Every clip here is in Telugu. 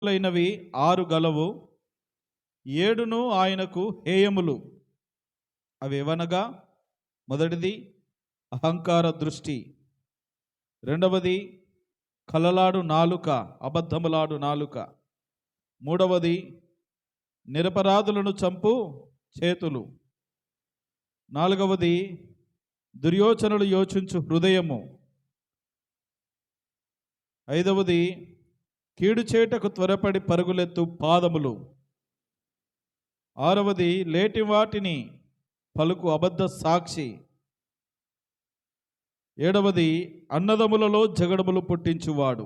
లైనవి 6 గలవు, 7 ఆయనకు హేయములు. అవి ఏవనగా, మొదటిది అహంకార దృష్టి, రెండవది కలలాడు నాలుక, అబద్ధములాడు నాలుక, మూడవది నిరపరాధులను చంపు చేతులు, నాలుగవది దుర్యోచనలు యోచించు హృదయము, ఐదవది కీడు చేటకు త్వరపడి పరుగులెత్తు పాదములు, ఆరవది లేటి వాటిని పలుకు అబద్ధ సాక్షి, ఏడవది అన్నదములలో జగడములు పుట్టించువాడు.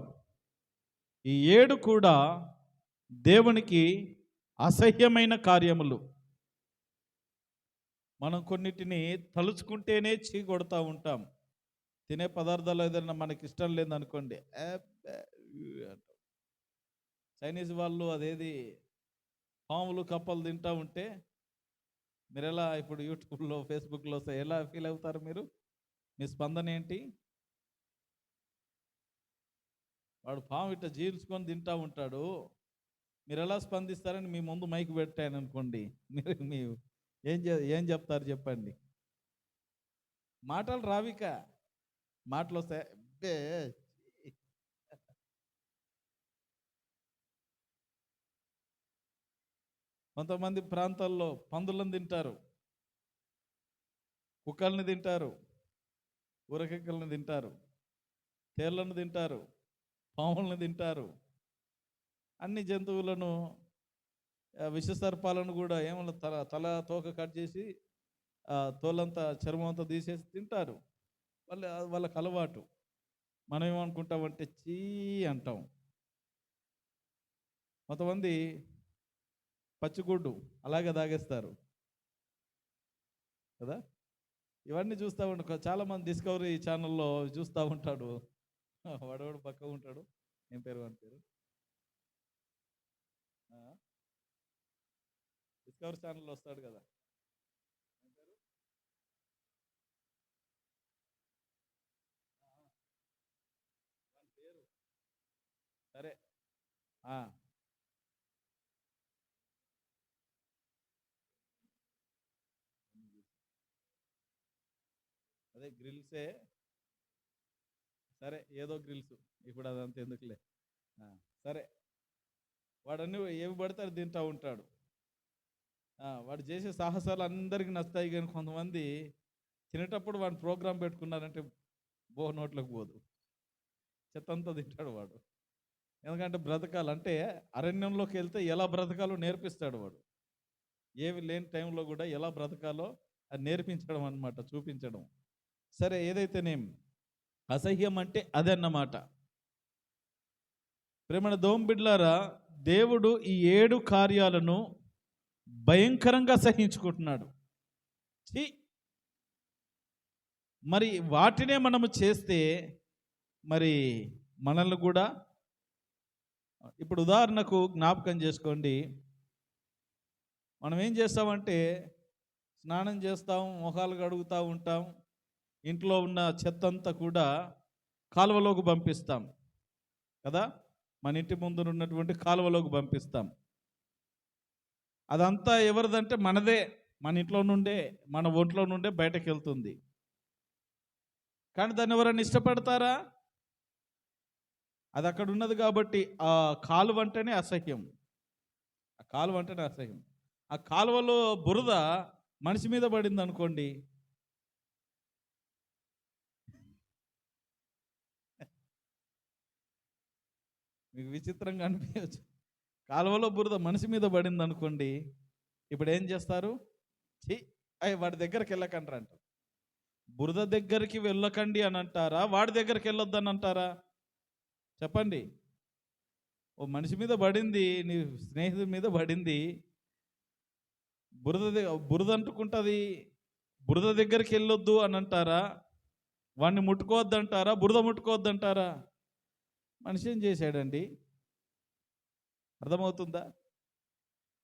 ఈ 7 కూడా దేవునికి అసహ్యమైన కార్యములు. మనం కొన్నిటిని తలుచుకుంటేనే చీకొడతా ఉంటాం. తినే పదార్థాలు ఏదైనా మనకి ఇష్టం లేదనుకోండి, చైనీస్ వాళ్ళు అదేది పాములు కప్పలు తింటూ ఉంటే మీరు ఎలా, ఇప్పుడు యూట్యూబ్లో ఫేస్బుక్లో ఎలా ఫీల్ అవుతారు? మీరు, మీ స్పందన ఏంటి? వాడు పాము ఇట్లా జీర్చుకొని తింటూ ఉంటాడు, మీరు ఎలా స్పందిస్తారని మీ ముందు మైక్ పెట్టాను అనుకోండి, మీరు ఏం చెప్తారు చెప్పండి? మాటలు రావిక, మాటలు వస్తాయి. కొంతమంది ప్రాంతాల్లో పందులను తింటారు, కుక్కల్ని తింటారు, ఊరకెక్కల్ని తింటారు, తేళ్లను తింటారు, పాములను తింటారు, అన్ని జంతువులను, విషసర్పాలను కూడా ఏమన్నా తల తోక కట్ చేసి తోలంతా చర్మం అంతా తీసేసి తింటారు. వాళ్ళకి అలవాటు. మనం ఏమనుకుంటామంటే చీ అంటాం. కొంతమంది పచ్చిగుడ్డు అలాగే తాగేస్తారు కదా. ఇవన్నీ చూస్తూ ఉంటాం. చాలామంది డిస్కవరీ ఛానల్లో చూస్తూ ఉంటాడు, వాడవాడు పక్క ఉంటాడు, ఏం పేరు వాడి పేరు, డిస్కవరీ ఛానల్లో వస్తాడు కదా, పేరు సరే, అదే గ్రిల్సే, సరే ఏదో గ్రిల్స్, ఇప్పుడు అదంతా ఎందుకులే. సరే, వాడన్నీ ఏవి పడతాడు తింటూ ఉంటాడు. వాడు చేసే సాహసాలు అందరికీ నచ్చుతాయి, కానీ కొంతమంది తినేటప్పుడు వాడిని ప్రోగ్రాం పెట్టుకున్నారంటే నోట్లోకి పోదు, చెత్తంతా తింటాడు వాడు. ఎందుకంటే బ్రతకాలంటే అరణ్యంలోకి వెళ్తే ఎలా బ్రతకాలో నేర్పిస్తాడు వాడు. ఏవి లేని టైంలో కూడా ఎలా బ్రతకాలో అది నేర్పించడం అన్నమాట, చూపించడం. సరే, ఏదైతేనేం అసహ్యం అంటే అదన్నమాట. ప్రేమణ దోంబిడ్లారా, దేవుడు ఈ 7 కార్యాలను భయంకరంగా సహించుకుంటున్నాడు. మరి వాటినే మనము చేస్తే మరి మనల్ని కూడా, ఇప్పుడు ఉదాహరణకు జ్ఞాపకం చేసుకోండి, మనం ఏం చేస్తామంటే స్నానం చేస్తాం, మొహాలు కడుగుతూ ఉంటాం, ఇంట్లో ఉన్న చెత్తంతా కూడా కాలువలోకి పంపిస్తాం కదా. మన ఇంటి ముందు ఉన్నటువంటి కాలువలోకి పంపిస్తాం. అదంతా ఎవరిదంటే మనదే, మన ఇంట్లో నుండే, మన ఒంట్లో నుండే బయటకు వెళ్తుంది. కానీ దాన్ని ఎవరైనా ఇష్టపడతారా? అది అక్కడ ఉన్నది కాబట్టి ఆ కాలువ అంటేనే అసహ్యం. ఆ కాలువ అంటేనే అసహ్యం. ఆ కాలువలో బురద మనిషి మీద పడింది అనుకోండి, మీకు విచిత్రంగా అనిపించవచ్చు. కాలువలో బురద మనిషి మీద పడింది అనుకోండి, ఇప్పుడు ఏం చేస్తారు? వాడి దగ్గరికి వెళ్ళకండి అంటారు. బురద దగ్గరికి వెళ్ళకండి అని అంటారా, వాడి దగ్గరికి వెళ్ళొద్దని అంటారా? చెప్పండి. ఓ మనిషి మీద పడింది, నీ స్నేహితుడి మీద పడింది, బురద అంటుకుంటుంది, బురద దగ్గరికి వెళ్ళొద్దు అని అంటారా? వాడిని ముట్టుకోవద్దంటారా? బురద ముట్టుకోవద్దంటారా? మనిషి ఏం చేశాడండి? అర్థమవుతుందా?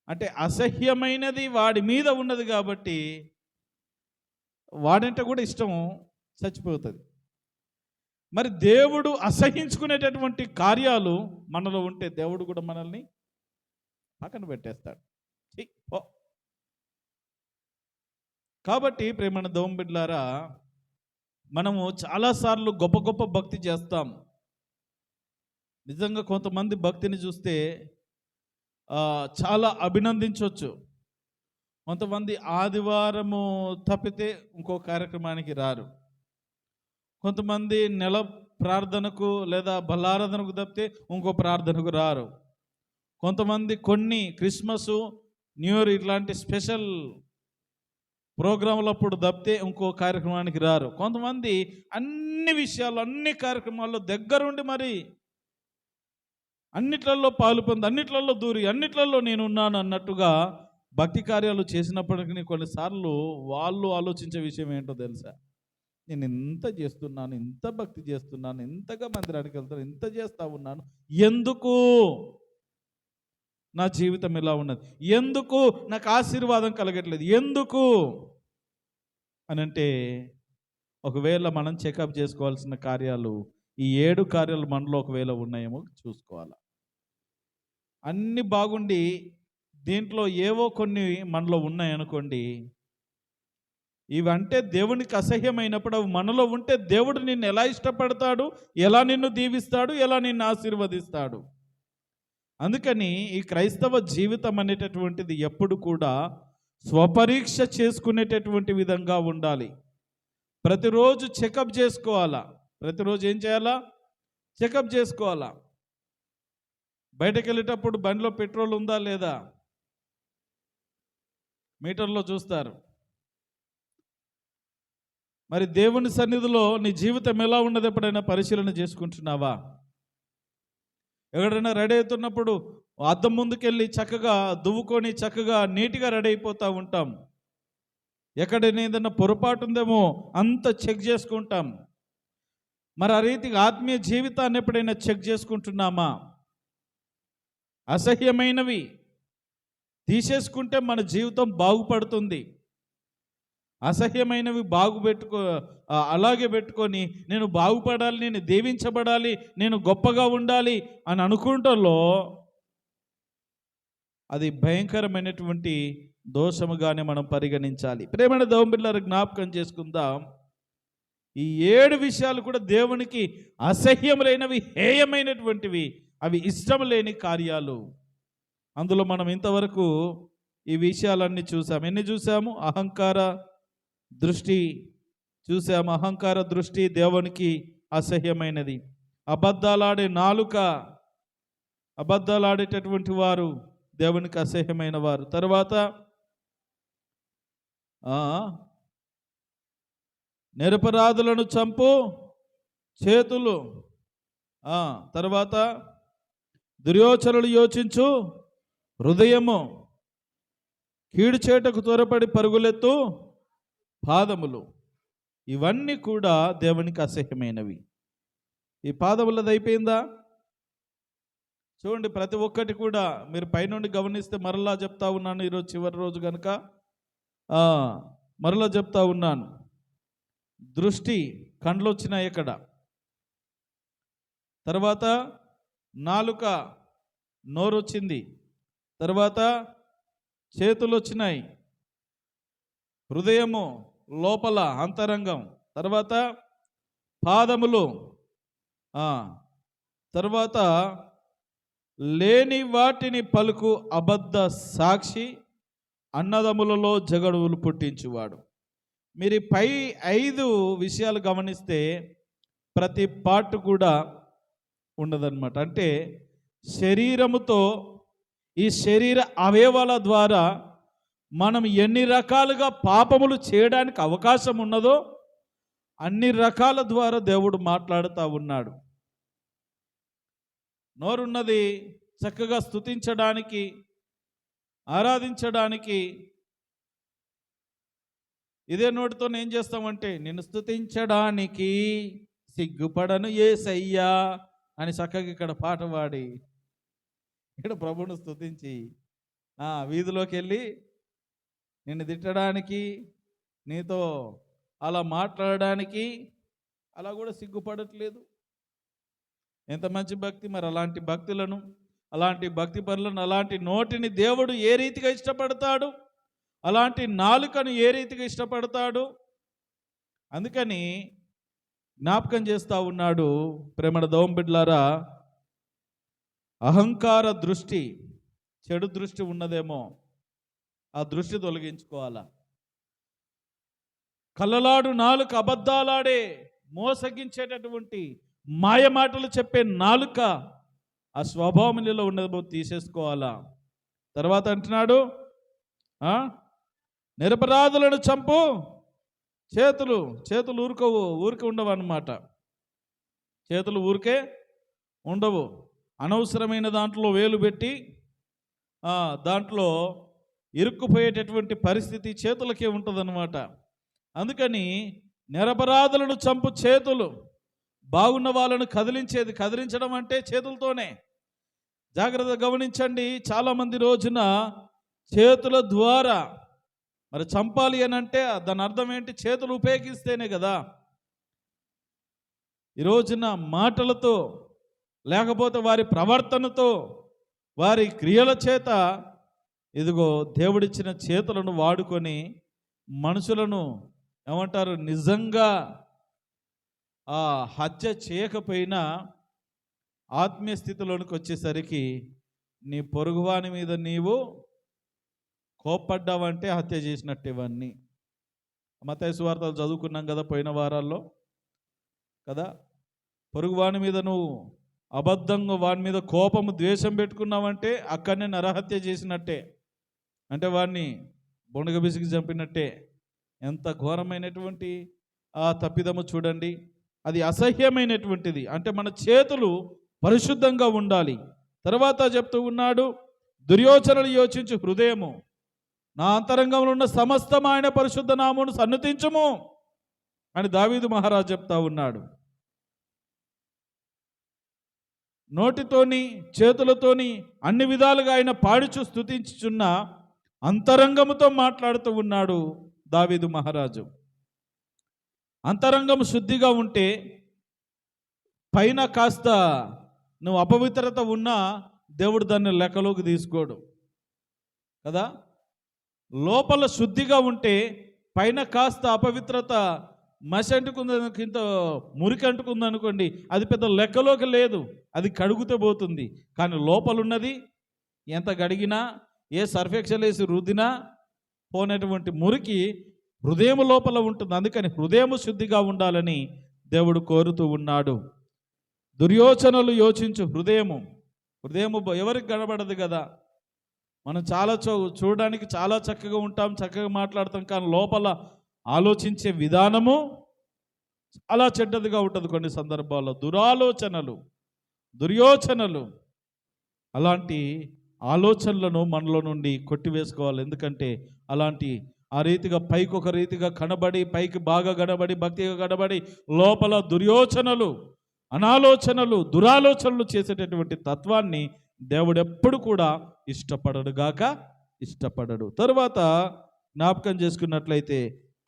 అంటే అసహ్యమైనది వాడి మీద ఉన్నది కాబట్టి వాడంటే కూడా ఇష్టం చచ్చిపోతుంది. మరి దేవుడు అసహించుకునేటటువంటి కార్యాలు మనలో ఉంటే దేవుడు కూడా మనల్ని పక్కన పెట్టేస్తాడు. కాబట్టి ప్రేమన్న దేవుని బిడ్డలారా, మనము చాలాసార్లు గొప్ప గొప్ప భక్తి చేస్తాం. నిజంగా కొంతమంది భక్తిని చూస్తే చాలా అభినందించవచ్చు. కొంతమంది ఆదివారము తప్పితే ఇంకో కార్యక్రమానికి రారు. కొంతమంది నెల ప్రార్థనకు లేదా బలారాధనకు తప్పితే ఇంకో ప్రార్థనకు రారు. కొంతమంది కొన్ని క్రిస్మస్, న్యూ ఇయర్ ఇట్లాంటి స్పెషల్ ప్రోగ్రాంలప్పుడు తప్పితే ఇంకో కార్యక్రమానికి రారు. కొంతమంది అన్ని విషయాలు, అన్ని కార్యక్రమాల్లో దగ్గరుండి మరి అన్నిట్లలో పాలు పొంది, అన్నిట్లలో దూరి, అన్నిట్లలో నేనున్నాను అన్నట్టుగా భక్తి కార్యాలు చేసినప్పటికీ కొన్నిసార్లు వాళ్ళు ఆలోచించే విషయం ఏంటో తెలుసా? నేను ఇంత చేస్తున్నాను, ఇంత భక్తి చేస్తున్నాను, ఇంతగా మందిరానికి వెళ్తాను, ఇంత చేస్తూ ఉన్నాను, ఎందుకు నా జీవితం ఇలా ఉన్నది, ఎందుకు నాకు ఆశీర్వాదం కలగట్లేదు, ఎందుకు అని అంటే, ఒకవేళ మనం చెకప్ చేసుకోవాల్సిన కార్యాలు ఈ 7 కార్యాలు మనలో ఒకవేళ ఉన్నాయేమో చూసుకోవాలి. అన్నీ బాగుండి దీంట్లో ఏవో కొన్ని మనలో ఉన్నాయనుకోండి, ఇవంటే దేవునికి అసహ్యమైనప్పుడు అవి మనలో ఉంటే దేవుడు నిన్ను ఎలా ఇష్టపడతాడు, ఎలా నిన్ను దీవిస్తాడు, ఎలా నిన్ను ఆశీర్వదిస్తాడు. అందుకని ఈ క్రైస్తవ జీవితం అనేటటువంటిది ఎప్పుడు కూడా స్వపరీక్ష చేసుకునేటటువంటి విధంగా ఉండాలి. ప్రతిరోజు చెకప్ చేసుకోవాలా. ప్రతిరోజు ఏం చేయాలా? చెకప్ చేసుకోవాలా. బయటకు వెళ్ళేటప్పుడు బండిలో పెట్రోల్ ఉందా లేదా మీటర్లో చూస్తారు. మరి దేవుని సన్నిధిలో నీ జీవితం ఎలా ఉన్నది ఎప్పుడైనా పరిశీలన చేసుకుంటున్నావా? ఎక్కడైనా రెడీ అవుతున్నప్పుడు అద్దం ముందుకెళ్ళి చక్కగా దువ్వుకొని చక్కగా నీట్గా రెడీ అయిపోతూ ఉంటాం. ఎక్కడైనా ఏదైనా పొరపాటు ఉందేమో అంత చెక్ చేసుకుంటాం. మరి ఆ రీతిగా ఆత్మీయ జీవితాన్ని ఎప్పుడైనా చెక్ చేసుకుంటున్నామా? అసహ్యమైనవి తీసేసుకుంటే మన జీవితం బాగుపడుతుంది. అసహ్యమైనవి అలాగే పెట్టుకొని నేను బాగుపడాలి, నేను దీవించబడాలి, నేను గొప్పగా ఉండాలి అని అనుకుంటలో అది భయంకరమైనటువంటి దోషముగానే మనం పరిగణించాలి. ప్రేమైన దేవుని బిడ్డలారా, జ్ఞాపకం చేసుకుందాం. ఈ 7 విషయాలు కూడా దేవునికి అసహ్యములైనవి, హేయమైనటువంటివి, అవి ఇష్టం లేని కార్యాలు. అందులో మనం ఇంతవరకు ఈ విషయాలన్నీ చూసాము. ఎన్ని చూసాము? అహంకార దృష్టి చూసాము. అహంకార దృష్టి దేవునికి అసహ్యమైనది. అబద్ధాలాడే నాలుక, అబద్ధాలాడేటటువంటి వారు దేవునికి అసహ్యమైన వారు. తర్వాత నిరపరాధులను చంపు చేతులు, తర్వాత దుర్యోచనలు యోచించు హృదయము, కీడు చేటకు త్వరపడి పరుగులెత్తు పాదములు. ఇవన్నీ కూడా దేవునికి అసహ్యమైనవి. ఈ పాదములది అయిపోయిందా? చూడండి, ప్రతి ఒక్కటి కూడా మీరు పైనుండి గమనిస్తే మరలా చెప్తా ఉన్నాను. ఈరోజు చివరి రోజు కనుక మరలా చెప్తా ఉన్నాను. దృష్టి, కండ్లు వచ్చినాయి ఇక్కడ. తర్వాత నాలుక, నోరు వచ్చింది. తర్వాత చేతులు వచ్చినాయి. హృదయము, లోపల అంతరంగం. తర్వాత పాదములు. తర్వాత లేని వాటిని పలుకు అబద్ధ సాక్షి, అన్నదమ్ములలో జగడువులు పుట్టించువాడు. మీరు పై 5 విషయాలు గమనిస్తే ప్రతి పార్ట్ కూడా ఉండదన్నమాట. అంటే శరీరముతో, ఈ శరీర అవయవాల ద్వారా మనం ఎన్ని రకాలుగా పాపములు చేయడానికి అవకాశం ఉన్నదో అన్ని రకాల ద్వారా దేవుడు మాట్లాడుతూ ఉన్నాడు. నోరున్నది చక్కగా స్తుతించడానికి, ఆరాధించడానికి. ఇదే నోటితో ఏం చేస్తామంటే, నిన్ను స్తుతించడానికి సిగ్గుపడను యేసయ్యా అని చక్కగా ఇక్కడ పాట పాడి, ఇక్కడ ప్రభువును స్తుతించి వీధిలోకి వెళ్ళి నిన్ను తిట్టడానికి, నీతో అలా మాట్లాడడానికి అలా కూడా సిగ్గుపడట్లేదు. ఎంత మంచి భక్తి! మరి అలాంటి భక్తులను, అలాంటి భక్తి పరులను, అలాంటి నోటిని దేవుడు ఏ రీతిగా ఇష్టపడతాడు, అలాంటి నాలుకను ఏ రీతిగా ఇష్టపడతాడు. అందుకని జ్ఞాపకం చేస్తూ ఉన్నాడు. ప్రేమల దోంబిడ్లారా, అహంకార దృష్టి, చెడు దృష్టి ఉన్నదేమో, ఆ దృష్టి తొలగించుకోవాలా. కళ్ళలాడు నాలుక, అబద్ధాలాడే మోసగించేటటువంటి మాయ మాటలు చెప్పే నాలుక, ఆ స్వభావంలో ఉన్నదేమో తీసేసుకోవాలా. తర్వాత అంటున్నాడు, నిరపరాధులను చంపు చేతులు ఊరికే ఉండవు అన్నమాట. చేతులు ఊరికే ఉండవు. అనవసరమైన దాంట్లో వేలు పెట్టి దాంట్లో ఇరుక్కుపోయేటటువంటి పరిస్థితి చేతులకే ఉంటుందన్నమాట. అందుకని నిరపరాధులను చంపు చేతులు. బాగున్న వాళ్ళను కదిలించడం అంటే చేతులతోనే. జాగ్రత్తగా గమనించండి. చాలామంది రోజున చేతుల ద్వారా మరి చంపాలి అని అంటే దాని అర్థం ఏంటి? చేతులు ఉపయోగిస్తేనే కదా. ఈ రోజున మాటలతో, లేకపోతే వారి ప్రవర్తనతో, వారి క్రియల చేత ఇదిగో దేవుడిచ్చిన చేతులను వాడుకొని మనుషులను ఏమంటారు, నిజంగా హత్య చేయకపోయినా ఆత్మీయ స్థితిలోనికి వచ్చేసరికి నీ పొరుగువాని మీద నీవు కోప్పడ్డావంటే హత్య చేసినట్టు. ఇవన్నీ మత్తయి సువార్తలు చదువుకున్నాం కదా పోయిన వారాల్లో కదా. పొరుగువాని మీద నువ్వు అబద్ధంగా వాని మీద కోపము, ద్వేషం పెట్టుకున్నావంటే అక్కడనే నరహత్య చేసినట్టే. అంటే వాడిని బొండగ బిసికి చంపినట్టే. ఎంత ఘోరమైనటువంటి ఆ తప్పిదము చూడండి. అది అసహ్యమైనటువంటిది. అంటే మన చేతులు పరిశుద్ధంగా ఉండాలి. తర్వాత చెప్తూ ఉన్నాడు, దుర్యోచనలు యోచించు హృదయము, నా అంతరంగంలో ఉన్న సమస్తం ఆయన పరిశుద్ధ నామమును సన్నుతించుము అని దావీదు మహారాజు చెప్తా ఉన్నాడు. నోటితోని, చేతులతోని అన్ని విధాలుగా ఆయన పాడుచు స్తుతించుచున్న అంతరంగముతో మాట్లాడుతూ ఉన్నాడు దావీదు మహారాజు. అంతరంగం శుద్ధిగా ఉంటే పైన కాస్త నువ్వు అపవిత్రత ఉన్నా దేవుడు దాన్ని లెక్కలోకి తీసుకోడు కదా. లోపల శుద్ధిగా ఉంటే పైన కాస్త అపవిత్రత మసి అంటుకుంది, ఇంత మురికి అంటుకుంది అనుకోండి, అది పెద్ద లెక్కలోకి లేదు, అది కడుగుతూ పోతుంది. కానీ లోపలున్నది ఎంత గడిగినా, ఏ సర్ఫెక్సల్ వేసి రుద్దినా పోనేటువంటి మురికి హృదయం లోపల ఉంటుంది. అందుకని హృదయం శుద్ధిగా ఉండాలని దేవుడు కోరుతూ ఉన్నాడు. దుర్యోచనలు యోచించు హృదయము. హృదయము ఎవరికి కనబడదు కదా. మనం చాలా చూడడానికి చాలా చక్కగా ఉంటాం, చక్కగా మాట్లాడతాం, కానీ లోపల ఆలోచించే విధానము చాలా చెడ్డదిగా ఉంటుంది. కొన్ని సందర్భాల్లో దురాలోచనలు, దుర్యోచనలు, అలాంటి ఆలోచనలను మనలో నుండి కొట్టివేసుకోవాలి. ఎందుకంటే అలాంటి ఆ రీతిగా పైకి ఒక రీతిగా కనబడి, పైకి బాగా కనబడి, భక్తిగా కనబడి, లోపల దుర్యోచనలు, అనాలోచనలు, దురాలోచనలు చేసేటటువంటి తత్వాన్ని దేవుడు ఎప్పుడు కూడా ఇష్టపడడు. తరువాత జ్ఞాపకం చేసుకున్నట్లయితే,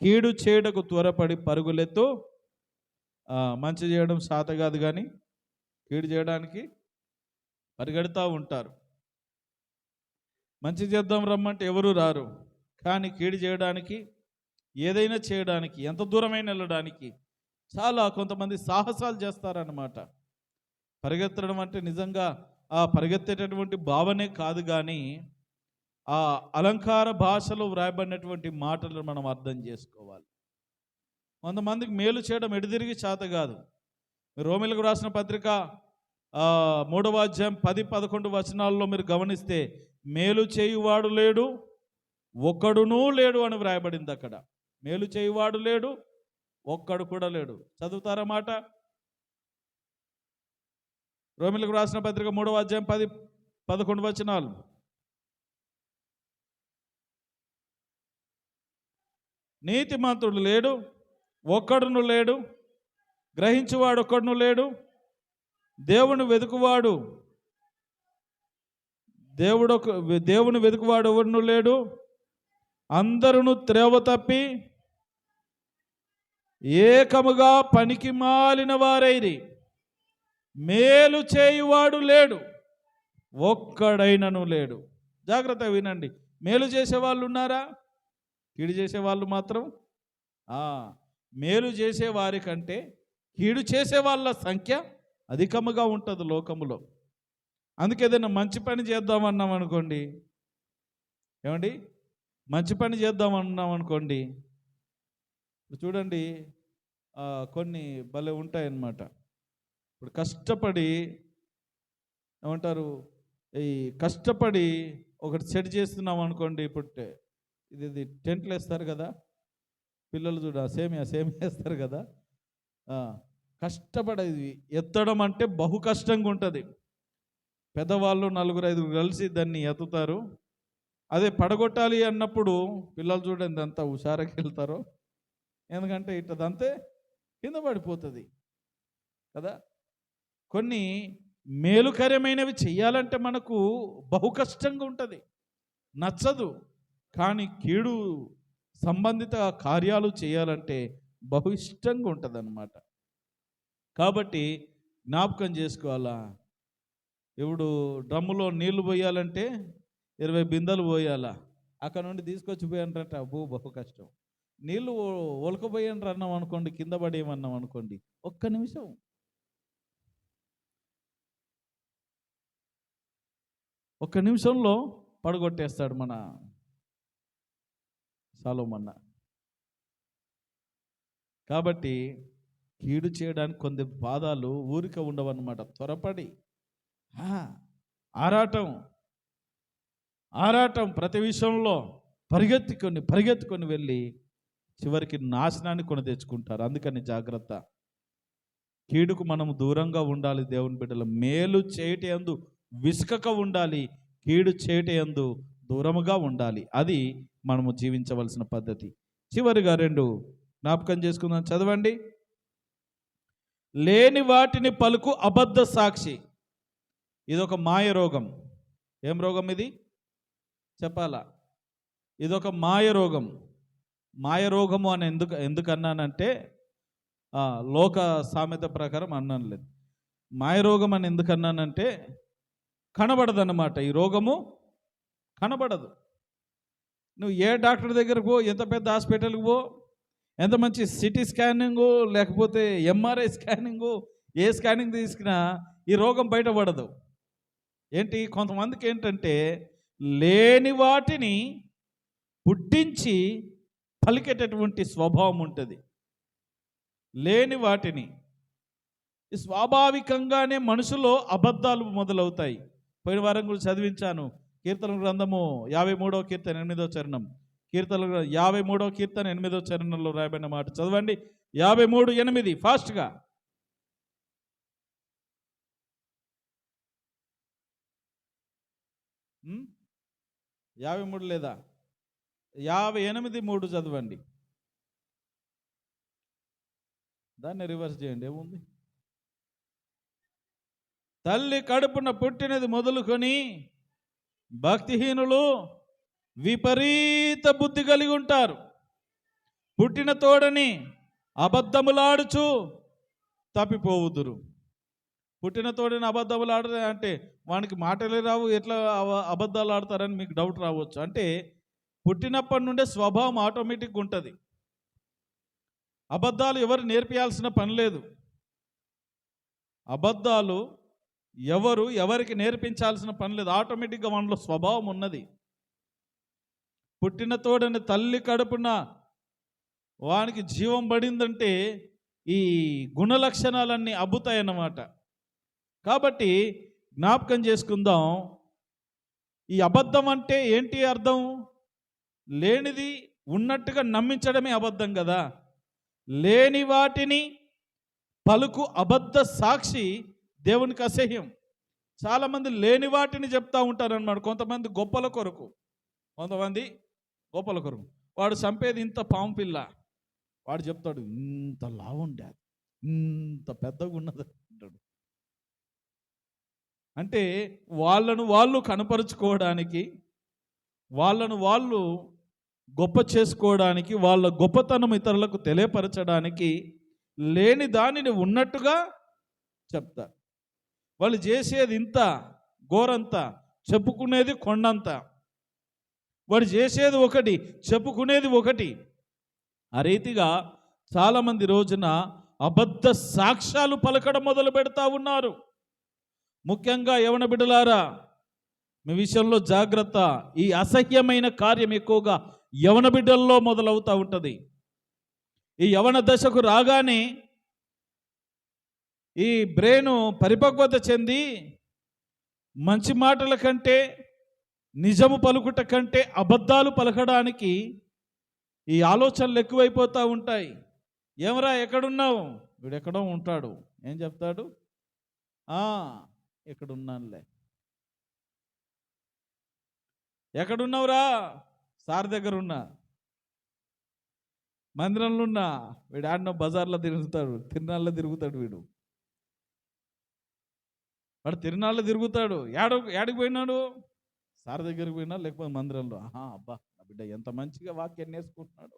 కీడు చేయడకు త్వరపడి పరుగులెత్తు. మంచి చేయడం శాత కాదు, కానీ కీడు చేయడానికి పరిగెడతా ఉంటారు. మంచి చేద్దాం రమ్మంటే ఎవరు రారు, కానీ కీడు చేయడానికి, ఏదైనా చేయడానికి, ఎంత దూరమైన వెళ్ళడానికి చాలా కొంతమంది సాహసాలు చేస్తారన్నమాట. పరిగెత్తడం అంటే నిజంగా ఆ పరిగెత్తేటటువంటి భావనే కాదు, కానీ ఆ అలంకార భాషలో వ్రాయబడినటువంటి మాటలను మనం అర్థం చేసుకోవాలి. కొంతమందికి మేలు చేయడం ఎడదిరిగి చేత కాదు. రోమిలకు రాసిన పత్రిక 3వ అధ్యాయం 10-11 వచనాల్లో మీరు గమనిస్తే, మేలు చేయువాడు లేడు, ఒక్కడునూ లేడు అని వ్రాయబడింది అక్కడ. మేలు చేయువాడు లేడు, ఒక్కడు కూడా లేడు. చదువుతారా మాట? రోమిలకు రాసిన పత్రిక 3వ అధ్యాయం 10-11 వచనాలు. నీతిమంతుడు లేడు, ఒక్కడును లేడు, గ్రహించువాడు ఒక్కడును లేడు, దేవుని వెతుకువాడు ఎవరును లేడు, అందరును త్రోవ తప్పి ఏకముగా పనికి మాలిన వారైరి. మేలు చేయువాడు లేడు, ఒక్కడైనను లేడు. జాగ్రత్తగా వినండి. మేలు చేసేవాళ్ళు ఉన్నారా? కీడు చేసేవాళ్ళు మాత్రం మేలు చేసే వారి కంటే కీడు చేసే వాళ్ళ సంఖ్య అధికముగా ఉంటుంది లోకములో. అందుకే ఏదైనా మంచి పని చేద్దామన్నాం అనుకోండి, ఏమండి, మంచి పని చేద్దామన్నాం అనుకోండి, ఇప్పుడు చూడండి, కొన్ని భలే ఉంటాయన్నమాట. ఇప్పుడు కష్టపడి ఏమంటారు, ఈ కష్టపడి ఒకటి సెట్ చేస్తున్నాం అనుకోండి. ఇప్పుడు ఇది టెంట్లు వేస్తారు కదా పిల్లలు, చూడ సేమియా వేస్తారు కదా. కష్టపడేది ఎత్తడం అంటే బహు కష్టంగా ఉంటుంది. పెద్దవాళ్ళు 4-5 కలిసి దాన్ని ఎత్తుతారు. అదే పడగొట్టాలి అన్నప్పుడు పిల్లలు చూడండి అంతా హుషారుగా వెళ్తారో, ఎందుకంటే ఇట్టదంతే కింద పడిపోతుంది కదా. కొన్ని మేలుకరమైనవి చెయ్యాలంటే మనకు బహు కష్టంగా ఉంటుంది, నచ్చదు. కానీ కీడు సంబంధిత కార్యాలు చేయాలంటే బహు ఇష్టంగా ఉంటుంది అన్నమాట. కాబట్టి జ్ఞాపకం చేసుకోవాలా. ఇప్పుడు డ్రమ్ములో నీళ్లు పోయాలంటే 20 బిందెలు పోయాలా, అక్కడ నుండి తీసుకొచ్చి పోయానంటే అబ్బో బహు కష్టం. నీళ్లు ఒలకపోయాను అన్నాం అనుకోండి, కింద పడేయమన్నాం అనుకోండి, ఒక్క నిమిషంలో పడగొట్టేస్తాడు మన సొలొమోను. కాబట్టి కీడు చేయడానికి కొన్ని పాదాలు ఊరిక ఉండవన్నమాట. త్వరపడి ఆరాటం ప్రతి విషయంలో పరిగెత్తుకొని వెళ్ళి చివరికి నాశనాన్ని కొని తెచ్చుకుంటారు. అందుకని జాగ్రత్త. కీడుకు మనము దూరంగా ఉండాలి. దేవుని బిడ్డలు మేలు చేయటి యందు విసుకక ఉండాలి, కీడు చేయటి యందు దూరముగా ఉండాలి. అది మనము జీవించవలసిన పద్ధతి. చివరిగా 2 జ్ఞాపకం చేసుకుందాం, చదవండి. లేని వాటిని పలుకు అబద్ధ సాక్షి. ఇదొక మాయ రోగం. ఏం రోగం ఇది చెప్పాలా? ఇదొక మాయ రోగం. మాయ రోగము అని ఎందుకు అన్నానంటే, లోక సామెత ప్రకారం అన్నాను లేదు. మాయ రోగం అని ఎందుకు అన్నానంటే, కనబడదు అన్నమాట. ఈ రోగము కనబడదు. నువ్వు ఏ డాక్టర్ దగ్గరకు పో, ఎంత పెద్ద హాస్పిటల్కి పో, ఎంత మంచి సిటీ స్కానింగు లేకపోతే ఎంఆర్ఐ స్కానింగు, ఏ స్కానింగ్ తీసుకున్నా ఈ రోగం బయటపడదు. ఏంటి, కొంతమందికి ఏంటంటే లేని వాటిని పుట్టించి పలికేటటువంటి స్వభావం ఉంటుంది. లేని వాటిని స్వాభావికంగానే మనుషులో అబద్ధాలు మొదలవుతాయి. పోయిన వారం కూడా చదివించాను. కీర్తన గ్రంథము 53వ కీర్తన 8వ చరణం. కీర్తన 53వ కీర్తన 8వ చరణంలో రాయబడిన మాట చదవండి. 53:8 ఫాస్ట్గా. మ్ 53 లేదా 58:3 చదవండి. దాన్ని రివర్స్ చేయండి, ఏముంది. తల్లి కడుపున పుట్టినది మొదలుకొని భక్తిహీనులు విపరీత బుద్ధి కలిగి ఉంటారు. పుట్టిన తోడని అబద్ధములాడుచు తప్పిపోవుదురు. పుట్టిన తోడని అబద్ధములాడరే అంటే వానికి మాటలే రావు, ఎట్లా అబద్ధాలు ఆడతారని మీకు డౌట్ రావచ్చు. అంటే పుట్టినప్పటి నుండే స్వభావం ఆటోమేటిక్గా ఉంటుంది. అబద్ధాలు ఎవరు నేర్పియాల్సిన పని లేదు. అబద్ధాలు ఎవరికి నేర్పించాల్సిన పని లేదు. ఆటోమేటిక్గా మనలో స్వభావం ఉన్నది. పుట్టిన తోడని తల్లి కడుపున వానికి జీవం పడిందంటే ఈ గుణ లక్షణాలన్నీ అబ్బుతాయన్నమాట. కాబట్టి జ్ఞాపకం చేసుకుందాం. ఈ అబద్ధం అంటే ఏంటి అర్థం? లేనిది ఉన్నట్టుగా నమ్మించడమే అబద్ధం కదా. లేని వాటిని పలుకు అబద్ధ సాక్షి దేవునికి అసహ్యం. చాలామంది లేని వాటిని చెప్తా ఉంటారన్నమాట. కొంతమంది గొప్పల కొరకు, వాడు చంపేది ఇంత పాము పిల్ల, వాడు చెప్తాడు ఇంత లావుండే, ఇంత పెద్దగా ఉన్నది అంటాడు. అంటే వాళ్ళు కనపరుచుకోవడానికి, వాళ్ళు గొప్ప చేసుకోవడానికి, వాళ్ళ గొప్పతనం ఇతరులకు తెలియపరచడానికి లేని దానిని ఉన్నట్టుగా చెప్తారు. వాళ్ళు చేసేది ఇంత గోరంత, చెప్పుకునేది కొండంత. వాడు చేసేది ఒకటి, చెప్పుకునేది ఒకటి. ఆ రీతిగా చాలామంది రోజున అబద్ధ సాక్ష్యాలు పలకడం మొదలు పెడతా ఉన్నారు. ముఖ్యంగా యవన బిడ్డలారా, మీ విషయంలో జాగ్రత్త. ఈ అసహ్యమైన కార్యం ఎక్కువగా యవన బిడ్డల్లో మొదలవుతూ ఉంటుంది. ఈ యవన దశకు రాగానే ఈ బ్రెయిన్ పరిపక్వత చెంది మంచి మాటల కంటే, నిజము పలుకుట కంటే అబద్ధాలు పలకడానికి ఈ ఆలోచనలు ఎక్కువైపోతూ ఉంటాయి. ఏమరా ఎక్కడున్నావు? వీడు ఎక్కడో ఉంటాడు. ఏం చెప్తాడు? ఎక్కడున్నానులే. ఎక్కడున్నావురా? సార్ దగ్గర ఉన్నా. మందిరంలో ఉన్నా. వీడు ఆడిన బజార్లో తిరుగుతాడు, తిరునాళ్ళలో తిరుగుతాడు. వాడు తిరునాళ్ళలో తిరుగుతాడు. ఏడికి పోయినాడు? సార్ దగ్గరికి పోయినా, లేకపోతే మందిరంలో. అబ్బా నా బిడ్డ ఎంత మంచిగా వాక్యాన్ని నేర్చుకుంటున్నాడు.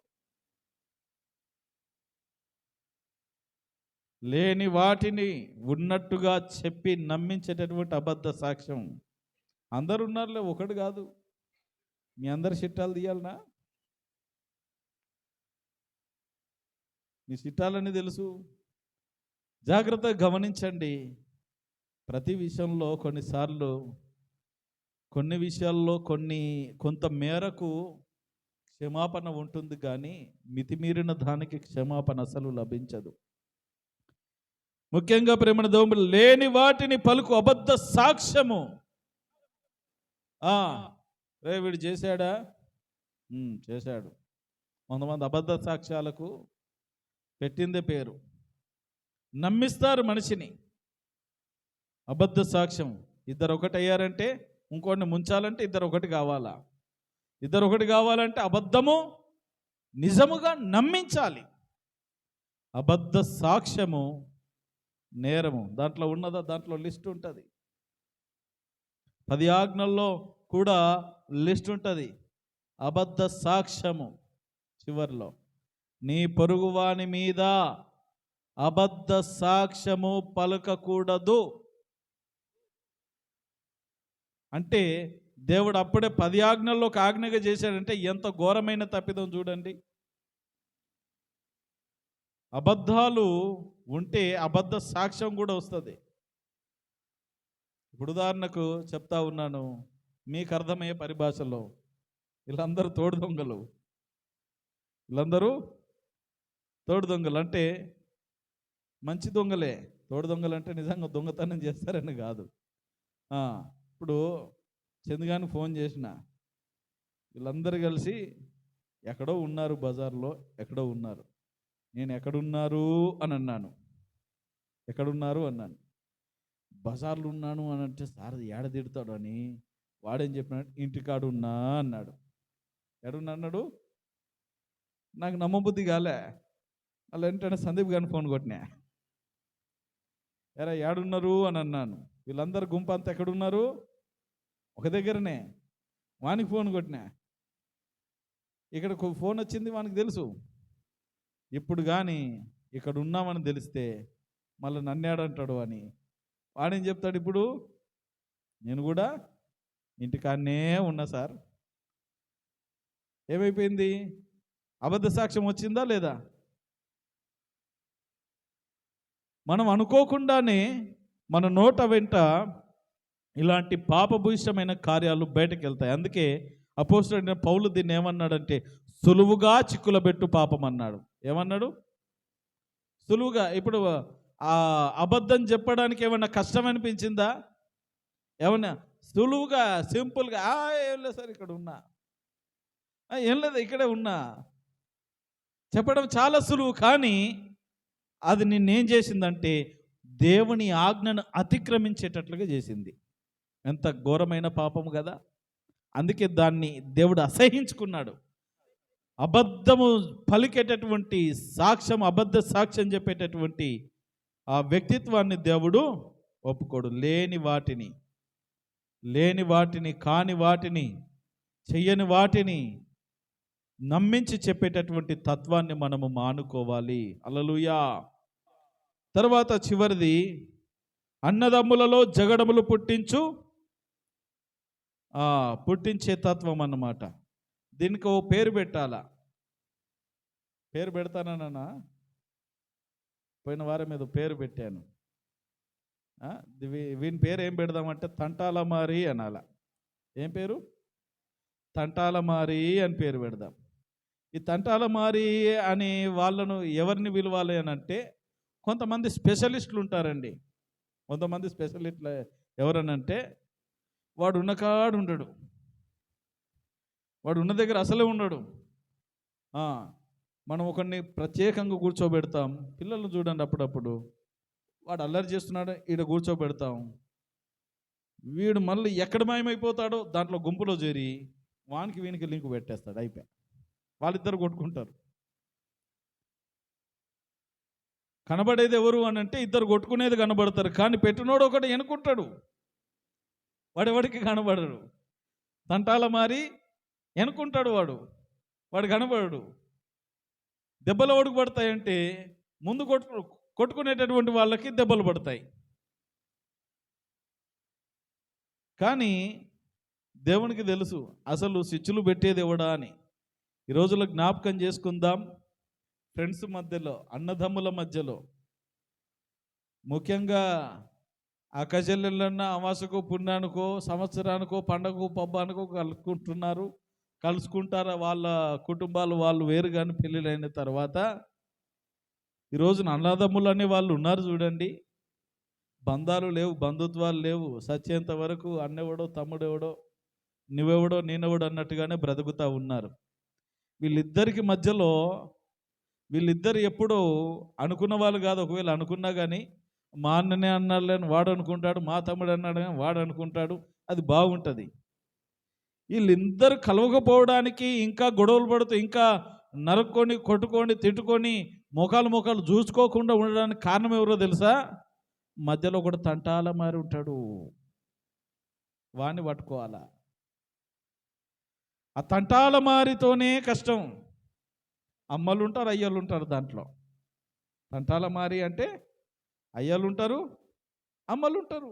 లేని వాటిని ఉన్నట్టుగా చెప్పి నమ్మించేటటువంటి అబద్ధ సాక్ష్యం. అందరు ఉన్నారులే, ఒకటి కాదు. మీ అందరి చిట్టాలు తీయాలనా? మీ చిట్టాలని తెలుసు. జాగ్రత్తగా గమనించండి. ప్రతి విషయంలో కొన్నిసార్లు కొన్ని విషయాల్లో కొంత మేరకు క్షమాపణ ఉంటుంది, కానీ మితిమీరిన దానికి క్షమాపణ అసలు లభించదు. ముఖ్యంగా ప్రేమ దోములు లేని వాటిని పలుకు అబద్ధ సాక్ష్యము. వీడు చేశాడా? చేశాడు. కొంతమంది అబద్ధ సాక్ష్యాలకు పెట్టిందే పేరు. నమ్మిస్తారు మనిషిని. అబద్ధ సాక్ష్యం. ఇద్దరు ఒకటి అయ్యారంటే ఇంకోటిని ముంచాలంటే ఇద్దరు ఒకటి కావాలా? ఇద్దరు ఒకటి కావాలంటే అబద్ధము నిజముగా నమ్మించాలి. అబద్ధ సాక్ష్యము నేరము. దాంట్లో ఉన్నదా? దాంట్లో లిస్ట్ ఉంటుంది. 10 ఆజ్ఞల్లో కూడా లిస్ట్ ఉంటుంది. అబద్ధ సాక్ష్యము చివర్లో, నీ పొరుగువాని మీద అబద్ధ సాక్ష్యము పలకకూడదు అంటే దేవుడు అప్పుడే 10 ఆజ్ఞల్లో ఒక ఆజ్ఞగా చేశాడంటే ఎంత ఘోరమైన తప్పిదం చూడండి. అబద్ధాలు ఉంటే అబద్ధ సాక్ష్యం కూడా వస్తుంది. ఇప్పుడు ఉదాహరణకు చెప్తా ఉన్నాను, మీకు అర్థమయ్యే పరిభాషలో. వీళ్ళందరూ తోడు దొంగలు. అంటే మంచి దొంగలే. తోడు దొంగలు అంటే నిజంగా దొంగతనం చేస్తారని కాదు. ఇప్పుడు చందుగాని ఫోన్ చేసిన, వీళ్ళందరూ కలిసి ఎక్కడో ఉన్నారు, బజార్లో ఎక్కడో ఉన్నారు. నేను ఎక్కడున్నారు అని అన్నాను. ఎక్కడున్నారు అన్నాను. బజార్లో ఉన్నాను అని అంటే సార్ ఏడ తిడతాడు అని వాడేం చెప్పినాడు, ఇంటికాడు ఉన్నా అన్నాడు. ఎక్కడున్నా అన్నాడు. నాకు నమ్మబుద్ధి కాలే. అలా ఏంటంటే సందీప్ గారిని ఫోన్ కొట్టినా, ఎరా ఏడున్నారు అని అన్నాను. వీళ్ళందరూ గుంపు అంతా ఎక్కడున్నారు? ఒక దగ్గరనే. వానికి ఫోన్ కొట్టినా, ఇక్కడ ఫోన్ వచ్చింది వానికి తెలుసు. ఇప్పుడు కానీ ఇక్కడ ఉన్నామని తెలిస్తే మళ్ళీ నన్నేడంటాడు అని వాడేం చెప్తాడు, ఇప్పుడు నేను కూడా ఇంటికాడనే ఉన్నా సార్. ఏమైపోయింది? అబద్ధ సాక్ష్యం వచ్చిందా లేదా? మనం అనుకోకుండానే మన నోట వెంట ఇలాంటి పాపభూయిష్టమైన కార్యాలు బయటకు వెళ్తాయి. అందుకే అపోస్తలుడైన పౌలు దీన్ని ఏమన్నాడంటే సులువుగా చిక్కులబెట్టు పాపం అన్నాడు. ఏమన్నాడు? సులువుగా. ఇప్పుడు ఆ అబద్ధం చెప్పడానికి ఏమన్నా కష్టం అనిపించిందా? ఏమన్నా సులువుగా సింపుల్గా ఏం లేదు సార్ ఇక్కడ ఉన్నా, ఏం లేదు ఇక్కడే ఉన్నా చెప్పడం చాలా సులువు. కానీ అది నిన్నేం చేసిందంటే దేవుని ఆజ్ఞను అతిక్రమించేటట్లుగా చేసింది. ఎంత ఘోరమైన పాపము కదా. అందుకే దాన్ని దేవుడు అసహించుకున్నాడు. అబద్ధము పలికేటటువంటి సాక్ష్యం, అబద్ధ సాక్ష్యం చెప్పేటటువంటి ఆ వ్యక్తిత్వాన్ని దేవుడు ఒప్పుకోడు. లేని వాటిని కాని వాటిని చెయ్యని వాటిని నమ్మించి చెప్పేటటువంటి తత్వాన్ని మనము మానుకోవాలి. హల్లెలూయా. తర్వాత చివరిది అన్నదమ్ములలో జగడములు పుట్టించే తత్వం అన్నమాట. దీనికి ఓ పేరు పెట్టాలా. పేరు పెడతానన్నా, పోయిన వారం మీద పేరు పెట్టాను. వీని పేరు ఏం పెడదామంటే తంటాలమారి అనాల. ఏం పేరు? తంటాలమారి అని పేరు పెడదాం. ఈ తంటాలమారి అని వాళ్ళను ఎవరిని పిలవాలి అని అంటే, కొంతమంది స్పెషలిస్టులు ఉంటారండి. కొంతమంది స్పెషలిస్టులు ఎవరనంటే, వాడు ఉన్న కాడు ఉండడు, వాడు ఉన్న దగ్గర అసలే ఉండడు. మనం ఒకరిని ప్రత్యేకంగా కూర్చోబెడతాం. పిల్లలు చూడండి, అప్పుడప్పుడు వాడు అల్లరి చేస్తున్నాడు, ఈడ కూర్చోబెడతాం. వీడు మళ్ళీ ఎక్కడ మాయమైపోతాడో దాంట్లో గుంపులో చేరి వానికి వీనికి లింక్ పెట్టేస్తాడు. అయిపోయి వాళ్ళిద్దరు కొట్టుకుంటారు. కనబడేది ఎవరు అని అంటే ఇద్దరు కొట్టుకునేది కనబడతారు, కానీ పెట్టినోడు ఒకటి ఎనుకుంటాడు, వాడెవడికి కనబడడు. తంటాల మారి ఎనుకుంటాడు, వాడు కనబడడు. దెబ్బలు ఓడికి పడతాయంటే ముందు కొట్టుకునేటటువంటి వాళ్ళకి దెబ్బలు పడతాయి. కానీ దేవునికి తెలుసు అసలు స్విచ్లు పెట్టేది ఎవడా అని. ఈ రోజుల్లో జ్ఞాపకం చేసుకుందాం. ఫ్రెండ్స్ మధ్యలో, అన్నదమ్ముల మధ్యలో, ముఖ్యంగా అక్కచెల్లెళ్ళన్న అమాసకో పుణ్యానికో సంవత్సరానికో పండగకో పబ్బానికో కలుసుకుంటారు. వాళ్ళ కుటుంబాలు వాళ్ళు వేరు కానీ పెళ్ళిళ్ళైన తర్వాత ఈ రోజున అన్నదమ్ములు అనే వాళ్ళు ఉన్నారు చూడండి. బంధాలు లేవు, బంధుత్వాలు లేవు. సచ్చేంత వరకు అన్నెవడో తమ్ముడెవడో నువ్వెవడో నేనెవడో అన్నట్టుగానే బ్రతుకుతూ ఉన్నారు. వీళ్ళిద్దరికి మధ్యలో వీళ్ళిద్దరు ఎప్పుడో అనుకున్న వాళ్ళు కాదు. ఒకవేళ అనుకున్నా కానీ మా అన్ననే అన్నాడు అని వాడు అనుకుంటాడు, మా తమ్ముడు అన్నాడు కానీ వాడు అనుకుంటాడు. అది బాగుంటుంది. వీళ్ళిద్దరు కలవకపోవడానికి ఇంకా గొడవలు పడుతూ ఇంకా నరుక్కొని కొట్టుకొని తిట్టుకొని మొఖాలు చూసుకోకుండా ఉండడానికి కారణం ఎవరో తెలుసా? మధ్యలో ఒకడు తంటాల మారి ఉంటాడు, వాణ్ణి పట్టుకోవాలా. ఆ తంటాల మారితోనే కష్టం. అమ్మలు ఉంటారు, అయ్యలు ఉంటారు. దాంట్లో తంటాల మారి అంటే అయ్యలు ఉంటారు, అమ్మలు ఉంటారు.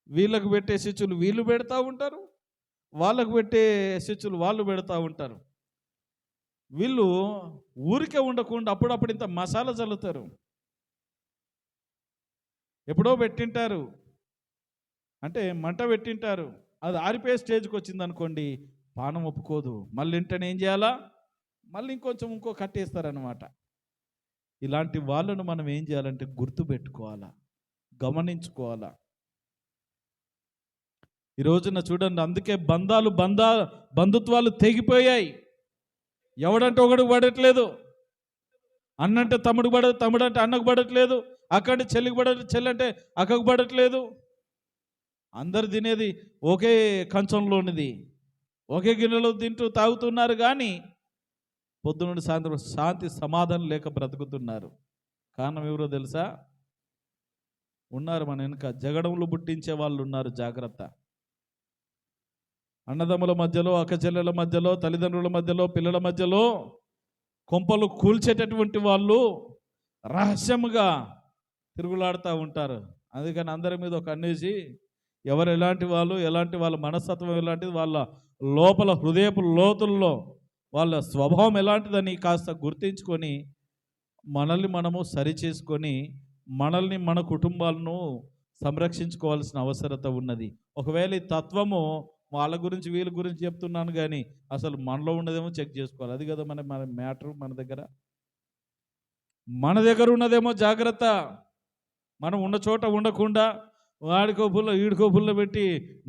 వీళ్ళకు పెట్టే శిచ్చులు వీళ్ళు పెడతా ఉంటారు, వాళ్ళకు పెట్టే శిచ్చులు వాళ్ళు పెడతా ఉంటారు. వీళ్ళు ఊరికే ఉండకుండా అప్పుడప్పుడు ఇంత మసాలా చల్లుతారు. ఎప్పుడో పెట్టింటారు అంటే మంట పెట్టింటారు, అది ఆరిపోయే స్టేజ్కి వచ్చింది అనుకోండి, పానం ఒప్పుకోదు. మళ్ళీ వెంటనే ఏం చేయాలా? మళ్ళీ ఇంకో కట్టేస్తారనమాట. ఇలాంటి వాళ్ళను మనం ఏం చేయాలంటే గుర్తుపెట్టుకోవాలా, గమనించుకోవాలా. ఈ రోజున చూడండి, అందుకే బంధుత్వాలు తెగిపోయాయి. ఎవడంటే ఒకడికి పడట్లేదు, అన్నంటే తమ్ముడు అంటే అన్నకు పడట్లేదు, అక్క అంటే చెల్లికి చెల్లి అంటే అక్కకు పడట్లేదు. అందరు తినేది ఒకే కంచంలోనిది, ఒకే గిన్నెలో తింటూ తాగుతున్నారు, కానీ పొద్దునుండి సాయంత్రం శాంతి సమాధానం లేక బ్రతుకుతున్నారు. కారణం ఎవరో తెలుసా? ఉన్నారు మన వెనుక జగడములు పుట్టించే వాళ్ళు ఉన్నారు. జాగ్రత్త. అన్నదమ్ముల మధ్యలో, అక్కచెల్లెల మధ్యలో, తల్లిదండ్రుల మధ్యలో, పిల్లల మధ్యలో కొంపలు కూల్చేటటువంటి వాళ్ళు రహస్యముగా తిరుగులాడుతూ ఉంటారు. అందుకని అందరి మీద ఒక కన్నేసి ఎవరు ఎలాంటి వాళ్ళ మనస్తత్వం ఎలాంటిది, వాళ్ళ లోపల హృదయపు లోతుల్లో వాళ్ళ స్వభావం ఎలాంటిదని కాస్త గుర్తించుకొని మనల్ని మనము సరిచేసుకొని మనల్ని మన కుటుంబాలను సంరక్షించుకోవాల్సిన అవసరత ఉన్నది. ఒకవేళ ఈ తత్వము వాళ్ళ గురించి వీళ్ళ గురించి చెప్తున్నాను కానీ అసలు మనలో ఉన్నదేమో చెక్ చేసుకోవాలి. అది కదా మన మ్యాటర్. మన దగ్గర ఉన్నదేమో జాగ్రత్త. మనం ఉన్న చోట ఉండకుండా వాడికో పుల్ల ఈడికో పుల్ల పెట్టి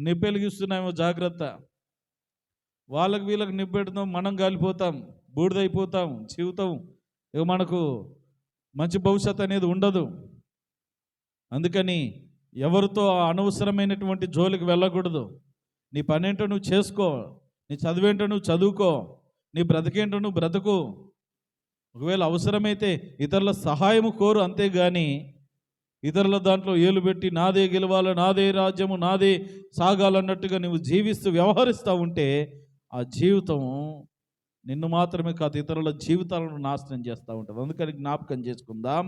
నిప్పెలిగిస్తున్నామేమో జాగ్రత్త. వాళ్ళకి వీళ్ళకి నిప్పెడతాం, మనం గాలిపోతాం, బూడిదైపోతాం, జీవితం ఇక మనకు మంచి భవిష్యత్తు అనేది ఉండదు. అందుకని ఎవరితో అనవసరమైనటువంటి జోలికి వెళ్ళకూడదు. నీ పనేంటో నువ్వు చేసుకో, నీ చదువేంటో నువ్వు చదువుకో, నీ బ్రతికేంటో నువ్వు బ్రతుకు. ఒకవేళ అవసరమైతే ఇతరుల సహాయము కోరు, అంతేగాని ఇతరుల దాంట్లో ఏలు పెట్టి నాదే గెలవాలి, నాదే రాజ్యము, నాదే సాగాలన్నట్టుగా నువ్వు జీవిస్తూ వ్యవహరిస్తూ ఉంటే ఆ జీవితం నిన్ను మాత్రమే కాదు ఇతరుల జీవితాలను నాశనం చేస్తూ ఉంటుంది. అందుకని జ్ఞాపకం చేసుకుందాం.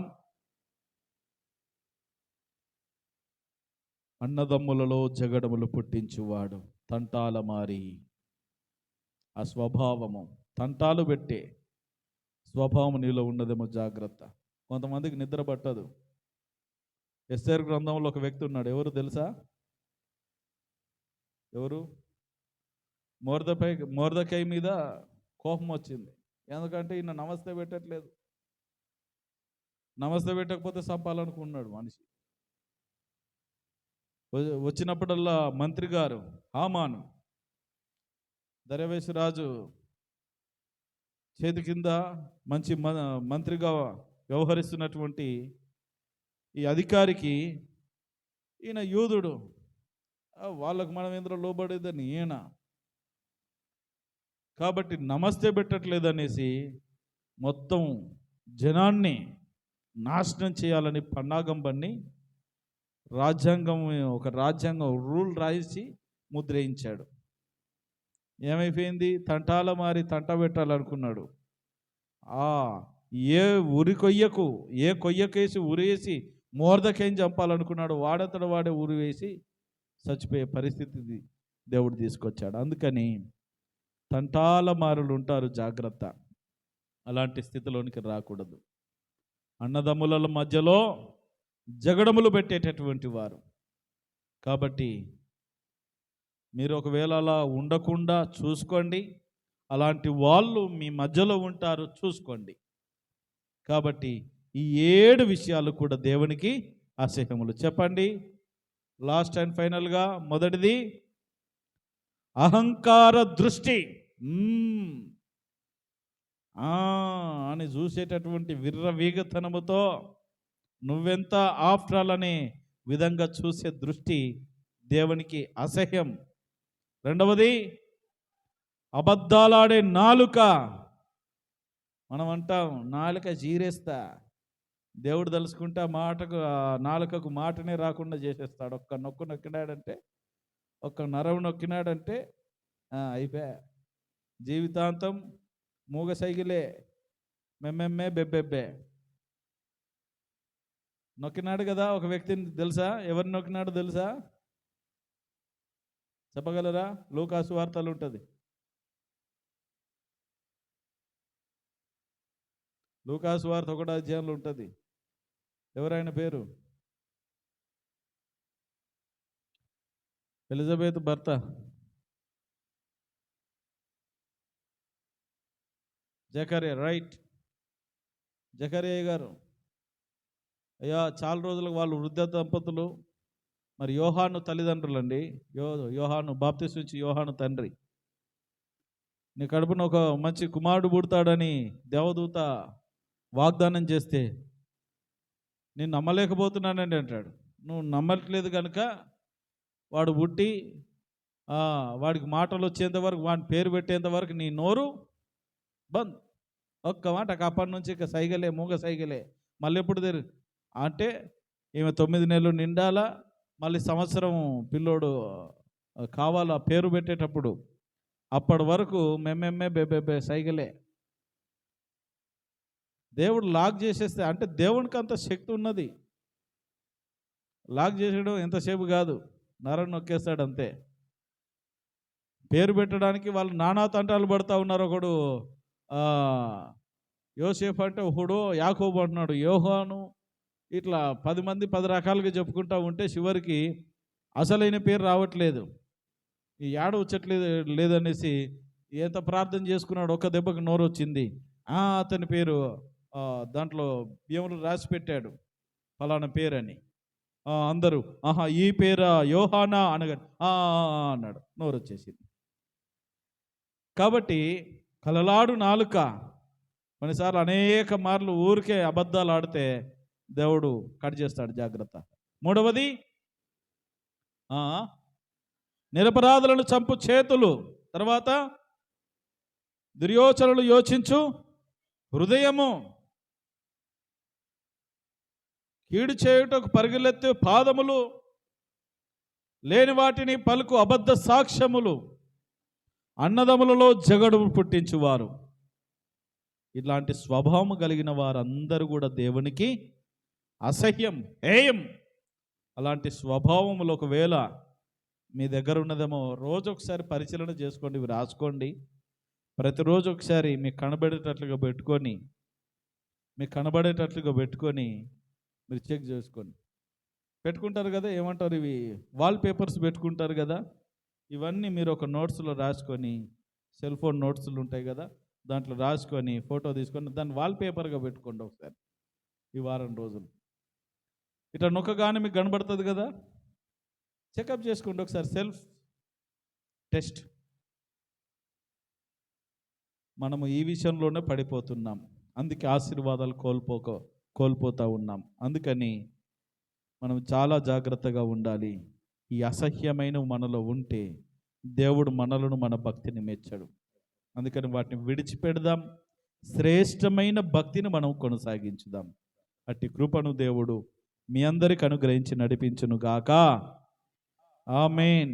అన్నదమ్ములలో జగడములు పుట్టించువాడు, తంటాల మారి. ఆ స్వభావము, తంటాలు పెట్టే స్వభావం నీలో ఉన్నదేమో జాగ్రత్త. కొంతమందికి నిద్ర పట్టదు. ఎస్తేరు గ్రంథంలో ఒక వ్యక్తి ఉన్నాడు. ఎవరు తెలుసా? ఎవరు? మొర్దెకై మీద కోపం వచ్చింది. ఎందుకంటే ఈయన నమస్తే పెట్టట్లేదు. నమస్తే పెట్టకపోతే చంపాలనుకున్నాడు మనిషి. వచ్చినప్పుడల్లా మంత్రి గారు హామాను, దర్యావేషు రాజు చేతి కింద మంచి మంత్రిగా వ్యవహరిస్తున్నటువంటి ఈ అధికారికి ఈయన యూదుడు, వాళ్ళకు మనం ఎందులో లోబడేదని ఈయన కాబట్టి నమస్తే పెట్టట్లేదనేసి మొత్తం జనాన్ని నాశనం చేయాలని పన్నాగం పన్ని రాజ్యాంగం రూల్ రాసి ముద్రేయించాడు. ఏమైపోయింది? తంటాల మారి తంట పెట్టాలనుకున్నాడు. ఏ కొయ్యకేసి ఉరేసి మొర్దెకైని చంపాలనుకున్నాడు. వాడే ఊరు వేసి చచ్చిపోయే పరిస్థితి దేవుడు తీసుకొచ్చాడు. అందుకని తంటాల మారులు ఉంటారు, జాగ్రత్త. అలాంటి స్థితిలోనికి రాకూడదు. అన్నదమ్ముల మధ్యలో జగడములు పెట్టేటటువంటి వారు. కాబట్టి మీరు ఒకవేళ అలా ఉండకుండా చూసుకోండి. అలాంటి వాళ్ళు మీ మధ్యలో ఉంటారు, చూసుకోండి. కాబట్టి ఈ 7 విషయాలు కూడా దేవునికి అసహ్యములు. చెప్పండి లాస్ట్ అండ్ ఫైనల్గా. మొదటిది అహంకార దృష్టి. అని చూసేటటువంటి విర్రవీగతనముతో నువ్వెంత ఆఫ్టర్ ఆల్ అనే విధంగా చూసే దృష్టి దేవునికి అసహ్యం. రెండవది అబద్ధాలాడే నాలుక. మనం అంటాం నాలుక జీరేస్తా. దేవుడు తలుసుకుంటే నాలుకకు మాటనే రాకుండా చేసేస్తాడు. ఒక్క నొక్కు నొక్కినాడంటే, ఒక్క నరవు నొక్కినాడంటే అయిపోయా. జీవితాంతం మూగ సైకిలే, మెమ్మెమ్మే బెబ్బెబ్బే. నొక్కినాడు కదా ఒక వ్యక్తిని. తెలుసా ఎవరిని నొక్కినాడు? తెలుసా? చెప్పగలరా? లూకాసు వార్తలు ఉంటుంది. లూకాసు వార్త 1వ అధ్యాయంలో ఉంటుంది. ఎవరైనా పేరు? ఎలిజబెత్ భర్త జకరియా. రైట్, జకరియా గారు. అయ్యా చాలా రోజులకు వాళ్ళు వృద్ధ దంపతులు. మరి యోహాను తల్లిదండ్రులు అండి. యోహాను బాప్తిస్మం ఇచ్చి యోహాను తండ్రి. నీ కడుపున ఒక మంచి కుమారుడు పుడతాడని దేవదూత వాగ్దానం చేస్తే నేను నమ్మలేకపోతున్నానండి అంటాడు. నువ్వు నమ్మట్లేదు కనుక వాడు పుట్టి వాడికి మాటలు వచ్చేంత వరకు, వాడిని పేరు పెట్టేంత వరకు నీ నోరు బంద్. ఒక్క మాట అప్పటి నుంచి ఇక సైగలే, మూగ సైగలే. మళ్ళీ ఎప్పుడు అంటే ఈమె 9 నెలలు నిండాలా, మళ్ళీ సంవత్సరం పిల్లోడు కావాలా పేరు పెట్టేటప్పుడు. అప్పటి వరకు మెమ్మెమ్మే బెబ్బెబ్బే సైగలే. దేవుడు లాక్ చేసేస్తే, అంటే దేవునికి అంత శక్తి ఉన్నది. లాక్ చేసేయడం ఎంతసేపు కాదు, నరం నొక్కేస్తాడు అంతే. పేరు పెట్టడానికి వాళ్ళు నానా తంటాలు పడుతూ ఉన్నారు. ఒకడు యోసేఫ్ అంటే, ఒకడు యాకోబు అంటున్నాడు, యోహాను, ఇట్లా 10 మంది 10 రకాలుగా చెప్పుకుంటూ ఉంటే చివరికి అసలైన పేరు రావట్లేదు. ఈ ఏడ వచ్చట్లేదు లేదనేసి ఎంత ప్రార్థన చేసుకున్నాడు. ఒక్క దెబ్బకి నోరు వచ్చింది. అతని పేరు దాంట్లో బియ్యంలో రాసి పెట్టాడు ఫలానా పేరని. అందరూ ఈ పేరా యోహానా అనగా అన్నాడు. నోరు వచ్చేసింది. కాబట్టి కలలాడు నాలుక. కొన్నిసార్లు అనేక మార్లు ఊరికే అబద్ధాలు ఆడితే దేవుడు కట్ చేస్తాడు, జాగ్రత్త. మూడవది నిరపరాధులను చంపు చేతులు. తర్వాత దుర్యోచనలు యోచించు హృదయము. కీడు చేయుటకు పరుగులెత్తు పాదములు. లేని వాటిని పలుకు అబద్ధ సాక్ష్యములు. అన్నదములలో జగడు పుట్టించువారు. ఇలాంటి స్వభావం కలిగిన వారందరూ కూడా దేవునికి అసహ్యం, హేయం. అలాంటి స్వభావములు ఒకవేళ మీ దగ్గర ఉన్నదేమో రోజు ఒకసారి పరిశీలన చేసుకోండి, ఇవి రాసుకోండి. ప్రతిరోజు ఒకసారి మీకు కనబడేటట్లుగా పెట్టుకొని మీరు చెక్ చేసుకోండి. పెట్టుకుంటారు కదా, ఏమంటారు, ఇవి వాల్ పేపర్స్ పెట్టుకుంటారు కదా, ఇవన్నీ మీరు ఒక నోట్స్లో రాసుకొని, సెల్ ఫోన్ నోట్స్లు ఉంటాయి కదా, దాంట్లో రాసుకొని ఫోటో తీసుకొని దాన్ని వాల్ పేపర్గా పెట్టుకోండి ఒకసారి ఈ వారం రోజులు. ఇట్లా నొక్కగానే మీకు కనబడుతుంది కదా, చెకప్ చేసుకోండి ఒకసారి, సెల్ఫ్ టెస్ట్. మనము ఈ విషయంలోనే పడిపోతున్నాం, అందుకే ఆశీర్వాదాలు కోల్పోతూ ఉన్నాం. అందుకని మనం చాలా జాగ్రత్తగా ఉండాలి. ఈ అసహ్యమైన మనలో ఉంటే దేవుడు మనలను, మన భక్తిని మెచ్చడు. అందుకని వాటిని విడిచిపెడదాం, శ్రేష్టమైన భక్తిని మనం కొనసాగించుదాం. అట్టి కృపను దేవుడు మీ అందరికి అనుగ్రహించి నడిపించును గాక. ఆమేన్.